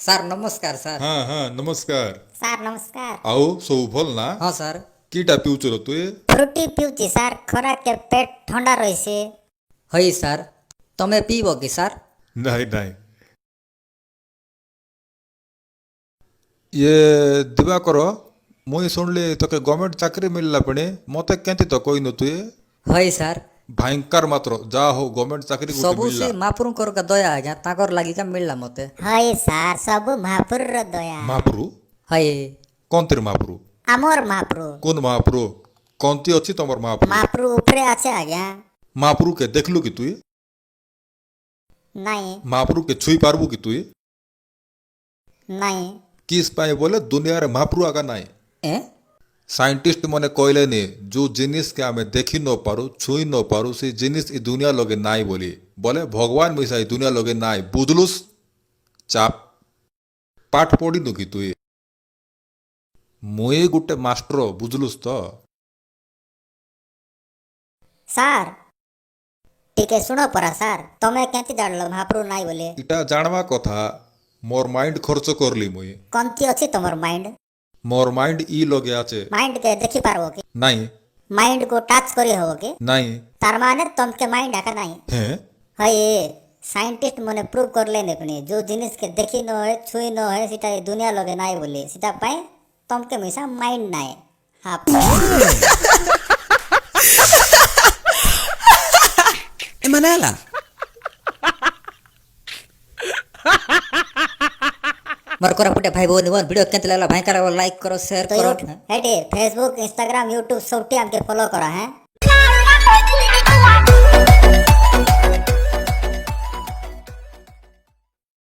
Sir ନମସ୍କାର sir. ହଁ ହଁ ନମସ୍କାର। ସାର୍ ନମସ୍କାର। ଆଉ ସବୁ ଭଲ ନା? ହଁ ସାର୍। କିଟା ପିଉଛୁ ତୁ? ଫ୍ରୁଟି ପିଉଛି ସାର୍, ଖରାକେ ପେଟ ଥଣ୍ଡା ରହିছে। ହଇ ସାର୍, ତମେ ପିଇବ କି ସାର୍? ନାଇଁ ନାଇଁ। ଇଏ ଦିବାକର, ମୁଇଁ ଶୁଣିଲି ତୋକେ ଗଭର୍ଣ୍ଣମେଣ୍ଟ ଚାକିରି ମିଳିଲା ପୁଣି ମତେ କେନ୍ତି ତ କହିନୁ ତୁଇ? ହଇ ସାର୍। ଭାଇଙ୍କାର ମାତ୍ର ଯାହା ହଉ ଗଭର୍ଣ୍ଣମେଣ୍ଟ ଚାକିରି ଗୋଟେ ସବୁ ସେ ମିଳିଲା। ମହାପୁରୁଙ୍କର କା ଦୟା ଆଜ୍ଞା, ତାଙ୍କର ଲାଗିକା ମିଳିଲା ମତେ। ହଇ ସାର୍, ସବୁ ମହାପୁରୁର ଦୟା। ମହାପୁରୁ? ହଇ କନ୍ତିର ମହାପୁରୁ? ଆମର ମହାପୁରୁ। কোন মহাপুরু? কন্তি অছি তোমার মহাপুরু? ମହାପୁରୁ ଉପରେ আছে ଆଜ୍ଞା। মহাপুরু কে দেখলু কি তুই? ନାଇଁ মহাপুরু কে ছুঁই পারবু কি তুই? ନାଇଁ কিস পাই বলে দুনিয়ার মহাপুরু আগা নাই। ଏ साइंटिस्ट मने कहलेनी जो जिनिस के आमे देखी न पारू छुई न पारू से जिनिस ई दुनिया लगे नाई बोली बोले भगवान मिसा ई दुनिया लगे नाई बुझलुस चाप पाठ पढ़ी नु कि तुई मुई गुटे मास्टर बुझलुस तो ସାର୍ ଟିକେ ଶୁଣ ପରା ସାର୍, ତମେ କେମିତି ଜାଣିଲ ମହାପୁରୁ ନାଇଁ ବୋଲି? इटा जानवा कथा मोर माइंड खर्च करली मुई କେମିତି ଅଛି ତମର ମାଇଣ୍ଡ? मोर माइंड ई लगे आचे ମାଇଣ୍ଡ କେ ଦେଖି ପାରିବ କି? नहीं ମାଇଣ୍ଡ କୁ ଟଚ୍ କରି ହବ କି? नहीं ତାର ମାନେ ତମକେ ମାଇଣ୍ଡ ଆକା ନାହିଁ। हैं ହଇ ସାଇଣ୍ଟିଷ୍ଟ ମାନେ ପ୍ରୁଭ୍ କରଲେ ନେ ପୁଣି ଯୋଉ ଜିନିଷ କେ ଦେଖି ନ ହଏ ଛୁଇ ନ ହଏ ସେଟା ଏ ଦୁନିଆ ଲगे ନାଇଁ ବୋଲି ସେଟା ପାଇଁ ତମକେ ମିଶା ମାଇଣ୍ଡ ନାଇଁ। ହଁ ଏମାନେ ହେଲା ମୋର କୋରାପୁଟିଆ ଭାଇ ଭଉଣୀ ମୋର ଭିଡ଼ିଓ କେମିତି ଲାଗିଲା ଭାଇଙ୍କା ଲାଇକ୍ କର ସେୟାର तो କର। हेटे फेसबुक इंस्टाग्राम यूट्यूब सबटी हमके फॉलो करा है।